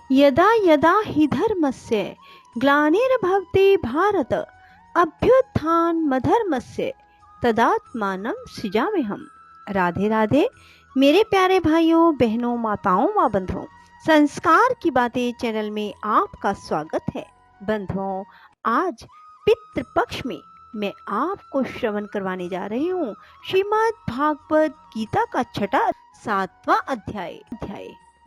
यदा यदा हि धर्मस्य ग्लानिर्भवति भारत अभ्युत्थानमधर्मस्य तदात्मानं सृजाम्यहम्। राधे राधे मेरे प्यारे भाइयों बहनों माताओं व बंधुओं, संस्कार की बातें चैनल में आपका स्वागत है। बंधुओं, आज पितृपक्ष में मैं आपको श्रवण करवाने जा रही हूँ श्रीमद् भागवत गीता का छठा 7वां अध्याय।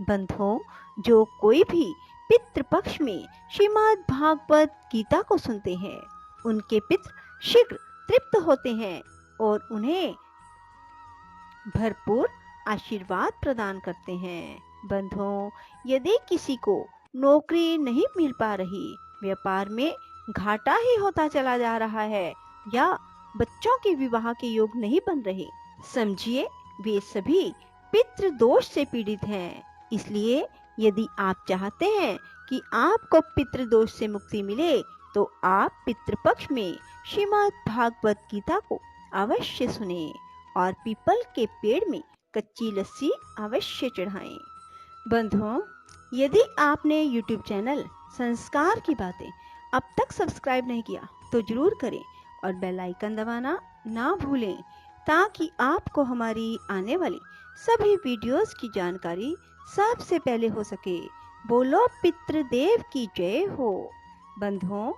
बंधुओं, जो कोई भी पितृपक्ष में श्रीमद् भागवत गीता को सुनते हैं उनके पितृ शीघ्र तृप्त होते हैं और उन्हें भरपूर आशीर्वाद प्रदान करते हैं। बंधुओं, यदि किसी को नौकरी नहीं मिल पा रही, व्यापार में घाटा ही होता चला जा रहा है या बच्चों के विवाह के योग नहीं बन रहे, समझिए वे सभी पितृ दोष से पीड़ित हैं। इसलिए यदि आप चाहते हैं कि आपको पितृ दोष से मुक्ति मिले तो आप पितृपक्ष में श्रीमद् भागवत गीता को अवश्य सुने और पीपल के पेड़ में कच्ची लस्सी अवश्य चढ़ाएं। बंधुओं, यदि आपने YouTube चैनल संस्कार की बातें अब तक सब्सक्राइब नहीं किया तो जरूर करें और बेल आइकन दबाना ना भूलें ताकि आपको हमारी आने वाली सभी वीडियोस की जानकारी सबसे पहले हो सके। बोलो पितृदेव की जय हो। बंधुओं,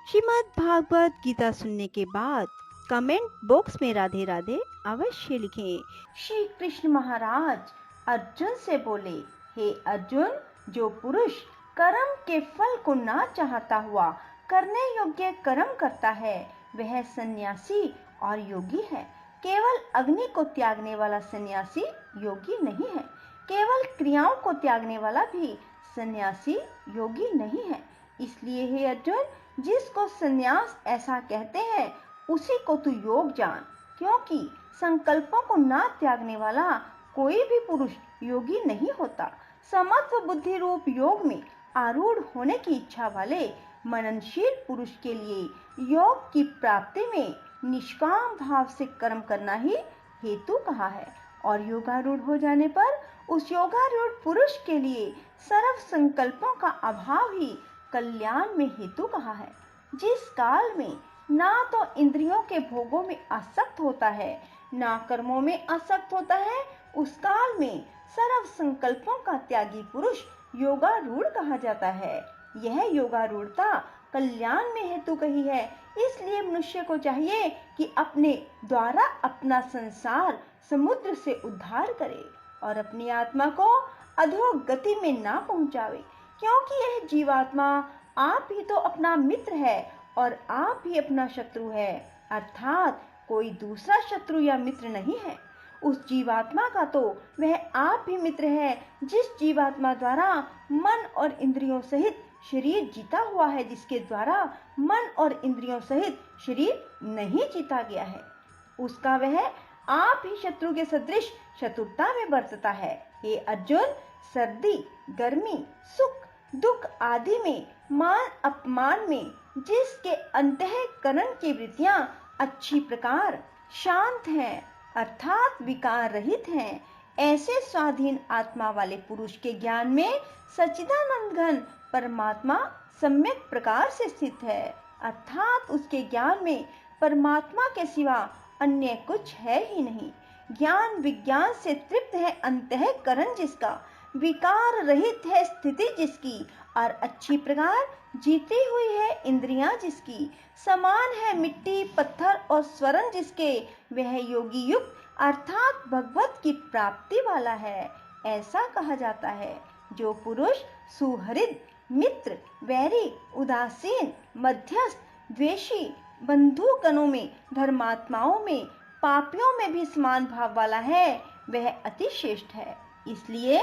श्रीमद् भागवत गीता सुनने के बाद कमेंट बॉक्स में राधे राधे अवश्य लिखें। श्री कृष्ण महाराज अर्जुन से बोले, हे अर्जुन, जो पुरुष कर्म के फल को ना चाहता हुआ करने योग्य कर्म करता है वह सन्यासी और योगी है। केवल अग्नि को त्यागने वाला सन्यासी योगी नहीं है, केवल क्रियाओं को त्यागने वाला भी सन्यासी योगी नहीं है। इसलिए हे अर्जुन, जिसको सन्यास ऐसा कहते हैं उसी को तू योग जान, क्योंकि संकल्पों को ना त्यागने वाला कोई भी पुरुष योगी नहीं होता। समत्व बुद्धि रूप योग में आरूढ़ होने की इच्छा वाले मननशील पुरुष के लिए योग की प्राप्ति में निष्काम भाव से कर्म करना ही हेतु कहा है और योगारूढ़ हो जाने पर उस योगारूढ़ पुरुष के लिए सर्व संकल्पों का अभाव ही कल्याण में हेतु कहा है। जिस काल में ना तो इंद्रियों के भोगों में आसक्त होता है ना कर्मों में आसक्त होता है, उस काल में सर्व संकल्पों का त्यागी पुरुष योगारूढ़ कहा जाता है। यह योगारूढ़ता कल्याण में हेतु कही है। इसलिए मनुष्य को चाहिए कि अपने द्वारा अपना संसार समुद्र से उद्धार करे और अपनी आत्मा को अधोगति में ना पहुंचावे, क्योंकि यह जीवात्मा आप ही तो अपना मित्र है और आप ही अपना शत्रु है, अर्थात कोई दूसरा शत्रु या मित्र नहीं है। उस जीवात्मा का तो वह आप ही मित्र है जिस जीवात्मा द्वारा मन और इंद्रियों सहित शरीर जीता हुआ है, जिसके द्वारा मन और इंद्रियों सहित शरीर नहीं जीता गया है। उसका वह आप ही शत्रु के सदृश शत्रुता में बरतता है। हे अर्जुन, सर्दी, गर्मी, सुख, दुख आदि में, मान अपमान में जिसके अंतःकरण की वृत्तियां अच्छी प्रकार शांत हैं, अर्थात विकार रहित हैं, ऐसे स्वाधीन आत्मा वाले पुरुष के ज्ञान में सच्चिदानंद घन परमात्मा सम्यक प्रकार से स्थित है, अर्थात उसके ज्ञान में परमात्मा के सिवा अन्य कुछ है ही नहीं। ज्ञान विज्ञान से तृप्त है अंतःकरण जिसका, विकार रहित है स्थिति जिसकी और अच्छी प्रकार जीती हुई है इंद्रियां जिसकी, समान है मिट्टी पत्थर और स्वर्ण जिसके, वह योगी युक्त अर्थात भगवत की प्राप्ति वाला है। ऐसा कहा जाता है, जो पुरुष सुहृद, मित्र, वैरी, उदासीन, मध्यस्थ, द्वेषी, बंधुगणों में, धर्मात्माओं में, पापियों में भी समान भाव वाला है, वह अति श्रेष्ठ है। इसलिए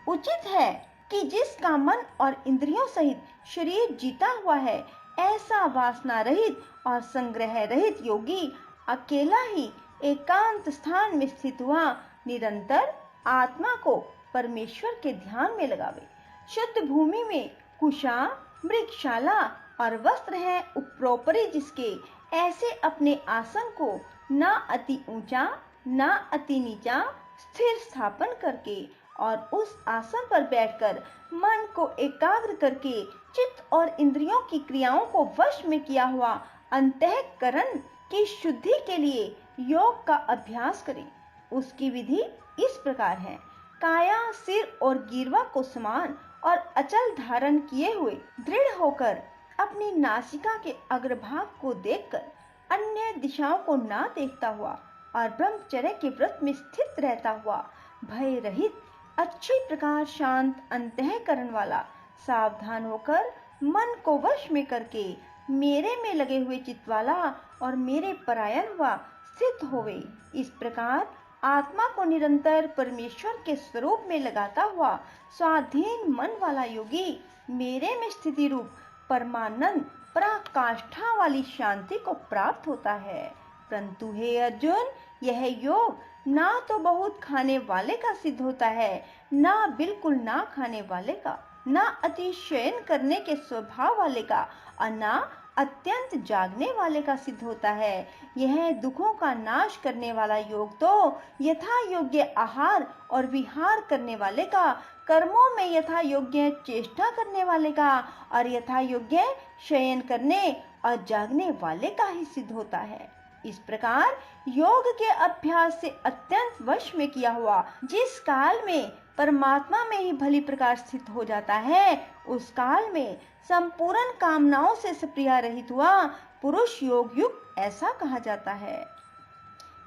उचित है कि जिसका मन और इंद्रियों सहित शरीर जीता हुआ है, ऐसा वासना रहित और संग्रह रहित योगी अकेला ही एकांत स्थान में स्थित हुआ निरंतर आत्मा को परमेश्वर के ध्यान में लगावे। शुद्ध भूमि में कुशा, मृगशाला और वस्त्र है उपरोपरि जिसके, ऐसे अपने आसन को न अति ऊंचा न अति नीचा स्थिर स्थापन करके और उस आसन पर बैठकर मन को एकाग्र करके चित्त और इंद्रियों की क्रियाओं को वश में किया हुआ अंतःकरण की शुद्धि के लिए योग का अभ्यास करें। उसकी विधि इस प्रकार है। काया, सिर और गिरवा को समान और अचल धारण किए हुए दृढ़ होकर अपनी नासिका के अग्रभाग को देखकर अन्य दिशाओं को ना देखता हुआ और ब्रह्मचर्य के व्रत में स्थित रहता हुआ भय रहित अच्छी प्रकार शांत अंतःकरण वाला सावधान होकर मन को वश में करके मेरे में लगे हुए चित्त वाला और मेरे परायण हुआ स्थित होवे। इस प्रकार आत्मा को निरंतर परमेश्वर के स्वरूप में लगाता हुआ स्वाधीन मन वाला योगी मेरे में स्थिति रूप परमानंद पराकाष्ठा वाली शांति को प्राप्त होता है। परंतु हे अर्जुन, यह योग ना तो बहुत खाने वाले का सिद्ध होता है, ना बिल्कुल ना खाने वाले का, ना अतिशयन करने के स्वभाव वाले का और ना अत्यंत जागने वाले का सिद्ध होता है। यह दुखों का नाश करने वाला योग तो यथा योग्य आहार और विहार करने वाले का, कर्मों में यथा योग्य चेष्टा करने वाले का और यथा योग्य शयन करने और जागने वाले का ही सिद्ध होता है। इस प्रकार योग के अभ्यास से अत्यंत वश में किया हुआ जिस काल में परमात्मा में ही भली प्रकार स्थित हो जाता है, उस काल में संपूर्ण कामनाओं से सप्रिया रहित हुआ पुरुष योग युक्त ऐसा कहा जाता है।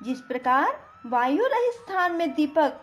जिस प्रकार वायु रहित स्थान में दीपक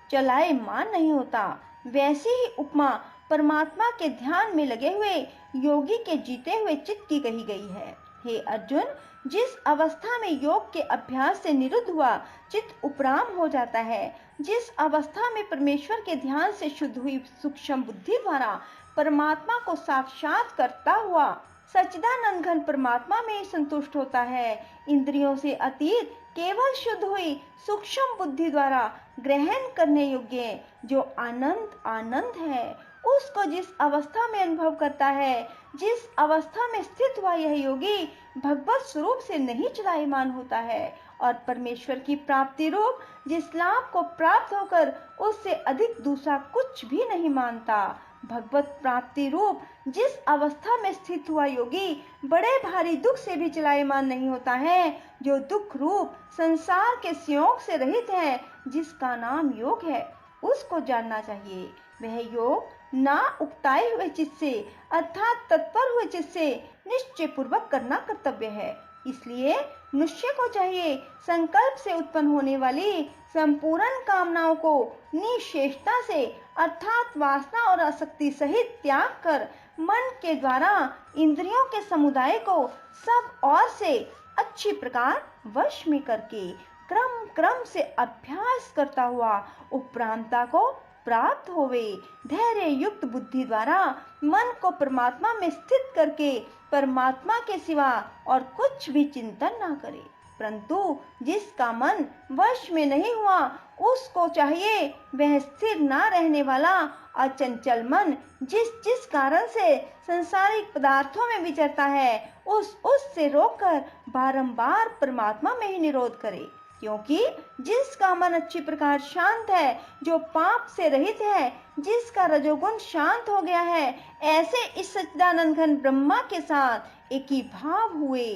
चलायमान नहीं होता, वैसी ही उपमा परमात्मा के ध्यान में लगे हुए योगी के जीते हुए चित्त की कही गई है। हे अर्जुन, जिस अवस्था में योग के अभ्यास से निरुद्ध हुआ चित्त उपराम हो जाता है, जिस अवस्था में परमेश्वर के ध्यान से शुद्ध हुई सूक्ष्म बुद्धि द्वारा परमात्मा को साक्षात करता हुआ सच्चिदानंद घन परमात्मा में ही संतुष्ट होता है, इंद्रियों से अतीत केवल शुद्ध हुई सूक्ष्म बुद्धि द्वारा ग्रहण करने योग्य जो आनंद आनंद है, उसको जिस अवस्था में अनुभव करता है, जिस अवस्था में स्थित हुआ यह योगी भगवत स्वरूप से नहीं चलायमान होता है और परमेश्वर की प्राप्ति रूप जिस लाभ को प्राप्त होकर उससे अधिक दूसरा कुछ भी नहीं मानता, भगवत प्राप्ति रूप जिस अवस्था में स्थित हुआ योगी बड़े भारी दुख से भी चलायमान नहीं होता है, जो दुख रूप संसार के संयोग से रहित है, जिसका नाम योग है, उसको जानना चाहिए। वह योग ना उकताए हुए चित्त से अर्थात तत्पर हुए चित्त से निश्चय पूर्वक करना कर्तव्य है। इसलिए मनुष्य को चाहिए संकल्प से उत्पन्न होने वाली संपूर्ण कामनाओं को निशेषता से अर्थात वासना और आसक्ति सहित त्याग कर मन के द्वारा इंद्रियों के समुदाय को सब ओर से अच्छी प्रकार वश में करके क्रम क्रम से अभ्यास करता हुआ उपरामता को प्राप्त होवे। धैर्य युक्त बुद्धि द्वारा मन को परमात्मा में स्थित करके परमात्मा के सिवा और कुछ भी चिंतन ना करे। परंतु जिसका मन वश में नहीं हुआ, उसको चाहिए वह स्थिर ना रहने वाला अचंचल मन जिस कारण से संसारिक पदार्थों में विचरता है, उससे रोककर बारंबार परमात्मा में ही निरोध करे। क्योंकि जिसका मन अच्छी प्रकार शांत है, जो पाप से रहित है, जिसका रजोगुण शांत हो गया है, ऐसे इस सच्चिदानंद घन ब्रह्मा के साथ एक ही भाव हुए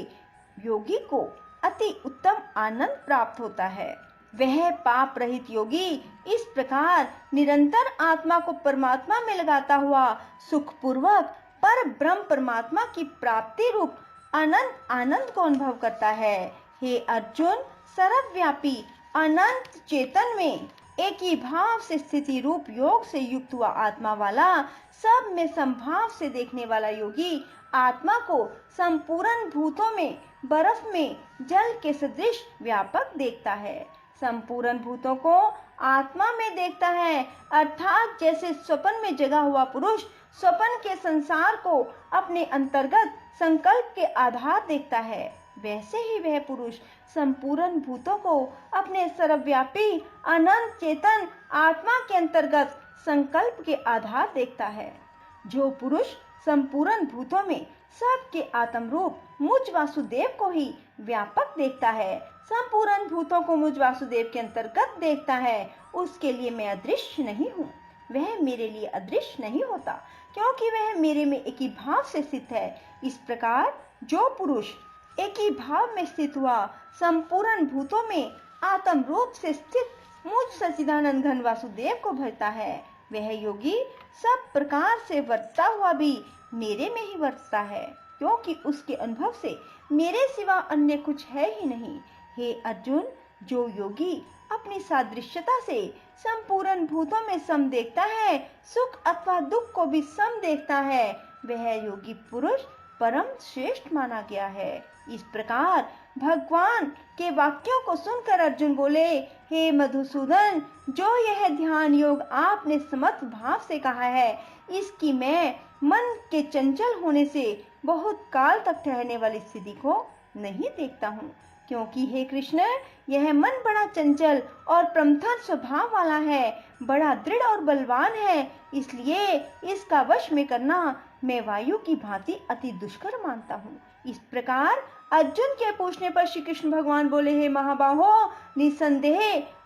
योगी को अति उत्तम आनंद प्राप्त होता है। वह पाप रहित योगी इस प्रकार निरंतर आत्मा को परमात्मा में लगाता हुआ सुखपूर्वक पर ब्रह्म परमात्मा की प्राप्ति रूप अनंत आनंद को अनुभव करता है। हे अर्जुन, सर्वव्यापी अनंत चेतन में एक ही भाव से स्थिति रूप योग से युक्त हुआ आत्मा वाला, सब में संभाव से देखने वाला योगी आत्मा को संपूर्ण भूतों में बर्फ में जल के सदृश व्यापक देखता है। संपूर्ण भूतों को आत्मा में देखता है, अर्थात जैसे स्वप्न में जगा हुआ पुरुष स्वप्न के संसार को अपने अंतर्गत संकल्प के आधार देखता है, वैसे ही वह पुरुष संपूर्ण भूतों को अपने सर्वव्यापी अनंत चेतन आत्मा के अंतर्गत संकल्प के आधार देखता है। जो पुरुष संपूर्ण भूतों में सबके आत्म रूप मुझ वासुदेव को ही व्यापक देखता है, संपूर्ण भूतों को मुझ वासुदेव के अंतर्गत देखता है, उसके लिए मैं अदृश्य नहीं हूँ। वह मेरे लिए अदृश्य नहीं होता, क्योंकि वह मेरे में एक ही भाव से स्थित है। इस प्रकार जो पुरुष एक ही भाव में स्थित हुआ, संपूर्ण भूतों में आत्म रूप से स्थित मुझ सच्चिदानंद घन वासुदेव को भजता है, वह योगी सब प्रकार से वर्तता हुआ भी मेरे में ही वर्तता है, क्योंकि उसके अनुभव से मेरे सिवा अन्य कुछ है ही नहीं। हे अर्जुन, जो योगी अपनी सादृश्यता से संपूर्ण भूतों में सम देखता है, सुख अथवा दुख को भी सम देखता है, वह योगी पुरुष परम श्रेष्ठ माना गया है। इस प्रकार भगवान के वाक्यों को सुनकर अर्जुन बोले, हे मधुसूदन, जो यह ध्यान योग आपने समर्थ भाव से कहा है, इसकी मैं मन के चंचल होने से बहुत काल तक ठहरने वाली स्थिति को नहीं देखता हूँ, क्योंकि हे कृष्ण, यह मन बड़ा चंचल और प्रमथन स्वभाव वाला है, बड़ा दृढ़ और बलवान है, इसलिए इसका वश में करना मैं वायु की भांति अति दुष्कर मानता हूँ। इस प्रकार अर्जुन के पूछने पर श्री कृष्ण भगवान बोले, हे महाबाहो, निसंदेह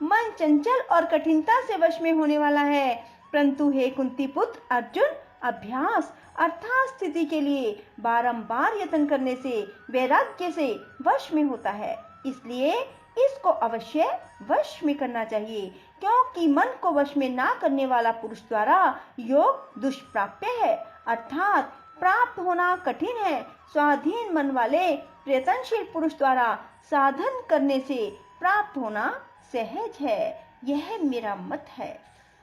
मन चंचल और कठिनता से वश में होने वाला है, परंतु हे कुंती पुत्र अर्जुन, अभ्यास अर्थात स्थिति के लिए बारंबार यत्न करने से वैराग्य से वश में होता है, इसलिए इसको अवश्य वश में करना चाहिए, क्योंकि मन को वश में ना करने वाला पुरुष द्वारा योग दुष्प्राप्य है, अर्थात प्राप्त होना कठिन है। स्वाधीन मन वाले प्रयत्नशील पुरुष द्वारा साधन करने से प्राप्त होना सहज है। यह मेरा मत है।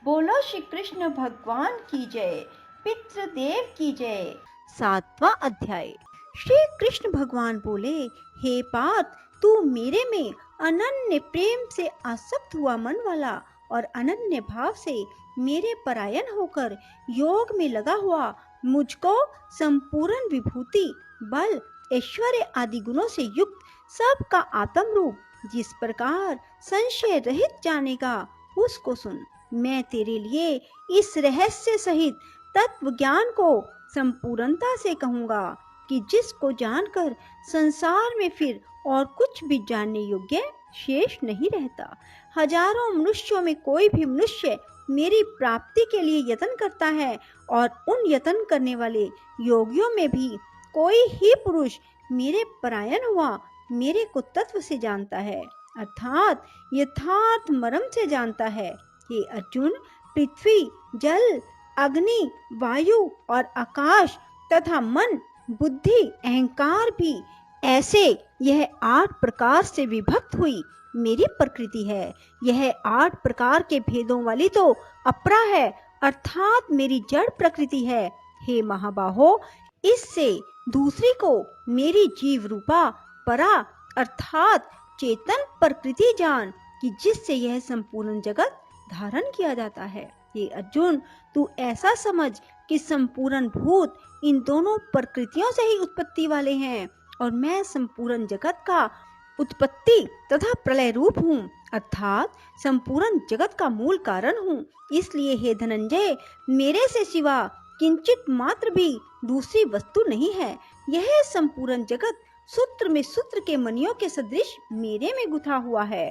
बोलो श्री कृष्ण भगवान की जय, पितृदेव की जय। 7वां अध्याय। श्री कृष्ण भगवान बोले, हे पार्थ, तू मेरे में अनन्य प्रेम से आसक्त हुआ मन वाला और अनन्य भाव से मेरे परायण होकर योग में लगा हुआ मुझको संपूर्ण विभूति, बल, ऐश्वर्य आदि गुणों से युक्त सबका आत्म रूप जिस प्रकार संशय रहित जानेगा, उसको सुन। मैं तेरे लिए इस रहस्य सहित तत्व ज्ञान को संपूर्णता से कहूँगा कि जिसको जानकर संसार में फिर और कुछ भी जानने योग्य शेष नहीं रहता। हजारों मनुष्यों में कोई भी मनुष्य मेरी प्राप्ति के लिए यत्न करता है, और उन यत्न करने वाले योगियों में भी कोई ही पुरुष मेरे परायण हुआ मेरे को तत्व से जानता है, अर्थात यथार्थ मर्म से जानता है। हे अर्जुन, पृथ्वी, जल, अग्नि, वायु और आकाश तथा मन, बुद्धि, अहंकार भी ऐसे यह 8 प्रकार से विभक्त हुई मेरी प्रकृति है। यह 8 प्रकार के भेदों वाली तो अपरा है, अर्थात मेरी जड़ प्रकृति है। हे महाबाहो, इससे दूसरी को मेरी जीव रूपा परा अर्थात चेतन प्रकृति जान, कि जिससे यह संपूर्ण जगत धारण किया जाता है। हे अर्जुन, तू ऐसा समझ कि संपूर्ण भूत इन दोनों प्रकृतियों से ही उत्पत्ति वाले हैं, और मैं संपूर्ण जगत का उत्पत्ति तथा प्रलय रूप हूँ, अर्थात संपूर्ण जगत का मूल कारण हूँ। इसलिए हे धनंजय, मेरे से सिवा किंचित मात्र भी दूसरी वस्तु नहीं है। यह संपूर्ण जगत सूत्र में सूत्र के मणियों के सदृश मेरे में गुथा हुआ है।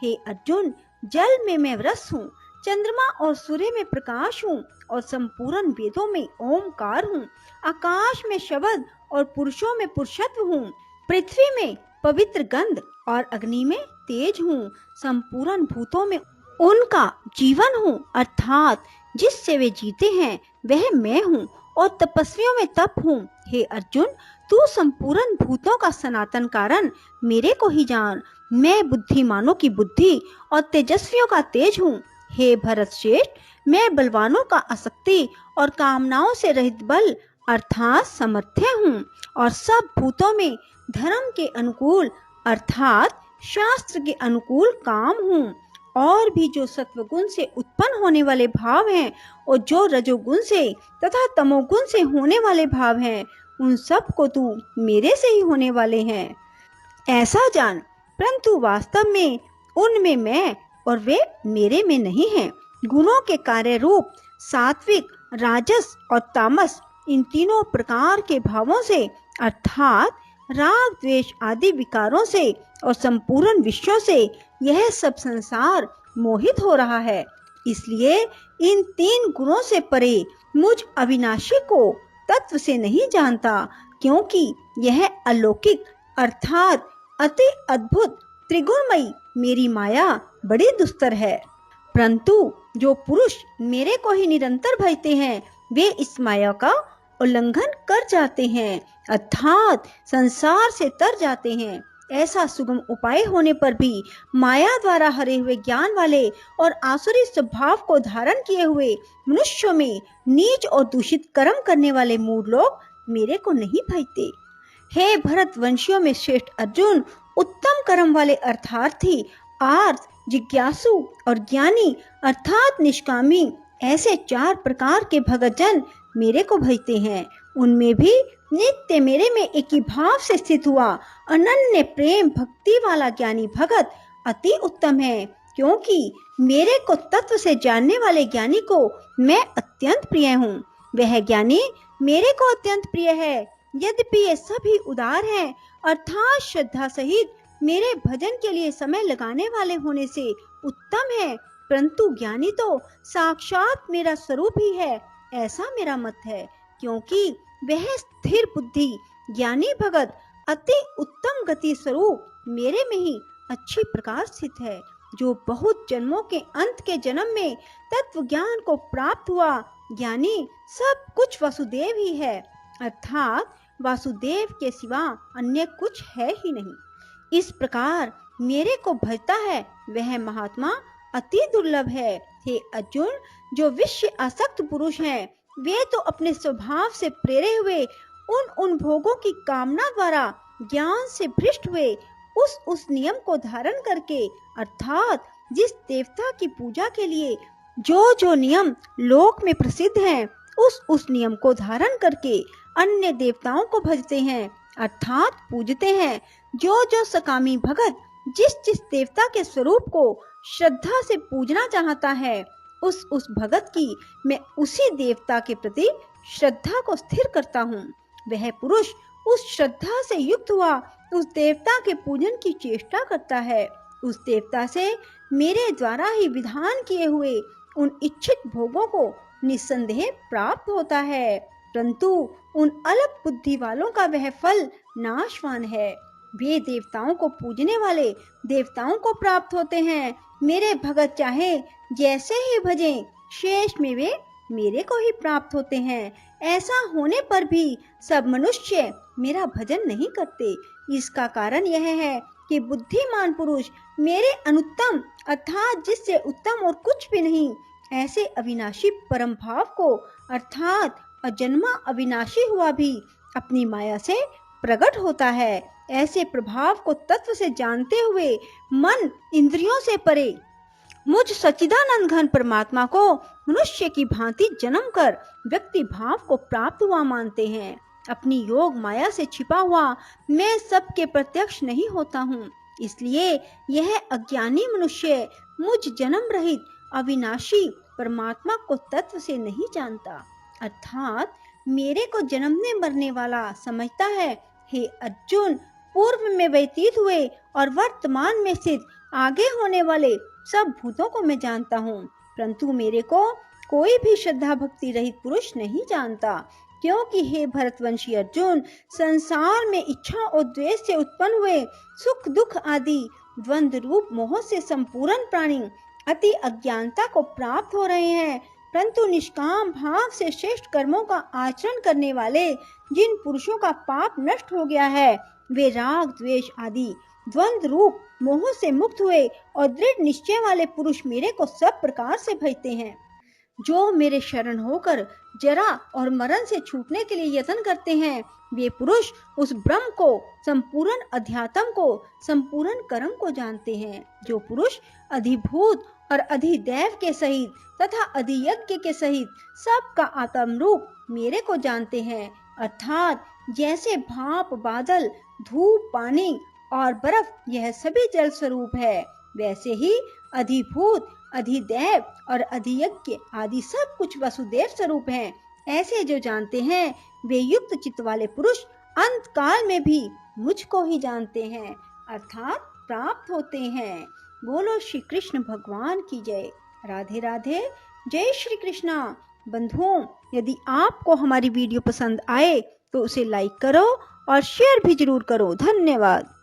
हे अर्जुन, जल में मैं रस हूँ, चंद्रमा और सूर्य में प्रकाश हूँ, और संपूर्ण वेदों में ओमकार हूँ। आकाश में शब्द और पुरुषों में पुरुषत्व हूँ। पृथ्वी में पवित्र गंध और अग्नि में तेज हूँ। संपूर्ण भूतों में उनका जीवन हूँ, अर्थात जिससे वे जीते हैं वह मैं हूँ, और तपस्वियों में तप हूँ। हे अर्जुन, तू संपूर्ण भूतों का सनातन कारण मेरे को ही जान। मैं बुद्धिमानों की बुद्धि और तेजस्वियों का तेज हूँ। हे भरत श्रेष्ठ, मैं बलवानों का आसक्ति और कामनाओं से रहित बल अर्थात समर्थ्य हूँ, और सब भूतों में धर्म के अनुकूल अर्थात शास्त्र के अनुकूल काम हूँ। और भी जो सत्वगुण से उत्पन्न होने वाले भाव हैं, और जो रजोगुण से तथा तमोगुण से होने वाले भाव हैं, उन सब को तू मेरे से ही होने वाले हैं, ऐसा जान। परंतु वास्तव में उनमें मैं और वे मेरे में नहीं हैं। गुणों के कार्य रूप सात्विक, राजस और तामस इन तीनों प्रकार के भावों से अर्थात राग द्वेष आदि विकारों से और संपूर्ण विषयों से यह सब संसार मोहित हो रहा है। इसलिए इन तीन गुणों से परे मुझ अविनाशी को तत्व से नहीं जानता, क्योंकि यह अलौकिक अर्थात अति अद्भुत त्रिगुणमयी मेरी माया बड़ी दुस्तर है। परंतु जो पुरुष मेरे को ही निरंतर भजते हैं वे इस माया का उल्लंघन कर जाते हैं अर्थात संसार से तर जाते हैं। ऐसा सुगम उपाय होने पर भी माया द्वारा हरे हुए ज्ञान वाले और आसुरी स्वभाव को धारण किए हुए मनुष्यों में नीच और दूषित कर्म करने वाले मूढ़ लोग मेरे को नहीं भजते। हे भरत वंशियों में श्रेष्ठ अर्जुन, उत्तम कर्म वाले अर्थार्थी, आर्थ, जिज्ञासु और ज्ञानी अर्थात निष्कामी, ऐसे चार प्रकार के भगत जन मेरे को भजते हैं। उनमें भी नित्य मेरे में एक ही भाव से स्थित हुआ अनन्य प्रेम भक्ति वाला ज्ञानी भगत अति उत्तम है, क्योंकि मेरे को तत्व से जानने वाले ज्ञानी को मैं अत्यंत प्रिय हूँ। वह ज्ञानी मेरे को अत्यंत प्रिय है। यद्यपि ये सभी उदार हैं अर्थात श्रद्धा सहित मेरे भजन के लिए समय लगाने वाले होने से उत्तम है, परंतु ज्ञानी तो साक्षात मेरा स्वरूप ही है, ऐसा मेरा मत है। क्योंकि वह स्थिर बुद्धि ज्ञानी भगत अति उत्तम गति स्वरूप मेरे में ही अच्छी प्रकार स्थित है, जो बहुत जन्मों के अंत के जन्म में तत्व ज्ञान को प्राप्त हुआ ज्ञानी सब कुछ वासुदेव ही है, अर्थात वासुदेव के सिवा अन्य कुछ है ही नहीं। इस प्रकार मेरे को भजता है वह महात्मा अति दुर्लभ है। हे अर्जुन, जो विषय आसक्त पुरुष हैं वे तो अपने स्वभाव से प्रेरे हुए उन भोगों की कामना द्वारा ज्ञान से भ्रष्ट हुए उस नियम को धारण करके अर्थात जिस देवता की पूजा के लिए जो नियम लोक में प्रसिद्ध हैं उस नियम को धारण करके अन्य देवताओं को भजते हैं अर्थात पूजते हैं। जो सकामी भगत जिस देवता के स्वरूप को श्रद्धा से पूजना चाहता है उस भगत की मैं उसी देवता के प्रति श्रद्धा को स्थिर करता हूँ। वह पुरुष उस श्रद्धा से युक्त हुआ उस देवता के पूजन की चेष्टा करता है। उस देवता से मेरे द्वारा ही विधान किए हुए उन इच्छित भोगों को निस्संदेह प्राप्त होता है, परंतु उन अल्प बुद्धि वालों का वह फल नाशवान है। वे देवताओं को पूजने वाले देवताओं को प्राप्त होते हैं। मेरे भगत चाहे जैसे ही भजें शेष में वे मेरे को ही प्राप्त होते हैं। ऐसा होने पर भी सब मनुष्य मेरा भजन नहीं करते। इसका कारण यह है कि बुद्धिमान पुरुष मेरे अनुत्तम अर्थात जिससे उत्तम और कुछ भी नहीं ऐसे अविनाशी परम भाव को अर्थात अजन्मा अविनाशी हुआ भी अपनी माया से प्रकट होता है। ऐसे प्रभाव को तत्व से जानते हुए मन इंद्रियों से परे मुझ सच्चिदानंद घन परमात्मा को मनुष्य की भांति जन्म कर व्यक्ति भाव को प्राप्त हुआ मानते हैं। अपनी योग माया से छिपा हुआ मैं सबके प्रत्यक्ष नहीं होता हूँ, इसलिए यह अज्ञानी मनुष्य मुझ जन्म रहित अविनाशी परमात्मा को तत्व से नहीं जानता अर्थात मेरे को जन्मने मरने वाला समझता है। हे अर्जुन, पूर्व में व्यतीत हुए और वर्तमान में स्थित आगे होने वाले सब भूतों को मैं जानता हूँ, परंतु मेरे को कोई भी श्रद्धा भक्ति रहित पुरुष नहीं जानता। क्योंकि हे भरतवंशी अर्जुन, संसार में इच्छा और द्वेष से उत्पन्न हुए सुख दुख आदि द्वंद्व रूप मोह से संपूर्ण प्राणी अति अज्ञानता को प्राप्त हो रहे हैं, परंतु निष्काम भाव से श्रेष्ठ कर्मों का आचरण करने वाले जिन पुरुषों का पाप नष्ट हो गया है वे राग द्वेष आदि द्वंद्व रूप मोह से मुक्त हुए और दृढ़ निश्चय वाले पुरुष मेरे को सब प्रकार से भजते हैं। जो मेरे शरण होकर जरा और मरण से छूटने के लिए यत्न करते हैं वे पुरुष उस ब्रह्म को संपूर्ण अध्यात्म को संपूर्ण कर्म को जानते हैं। जो पुरुष अधिभूत और अधिदैव के सहित तथा अधियज्ञ के सहित सबका आत्म रूप मेरे को जानते हैं अर्थात जैसे भाप बादल धूप पानी और बर्फ यह सभी जल स्वरूप है, वैसे ही अधिभूत अधिदैव और अधियज्ञ आदि सब कुछ वसुदेव स्वरूप हैं। ऐसे जो जानते हैं वे युक्त चित्त वाले पुरुष अंत काल में भी मुझको ही जानते हैं अर्थात प्राप्त होते हैं। बोलो श्री कृष्ण भगवान की जय। राधे राधे। जय श्री कृष्णा। बंधुओं, यदि आपको हमारी वीडियो पसंद आए तो उसे लाइक करो और शेयर भी जरूर करो। धन्यवाद।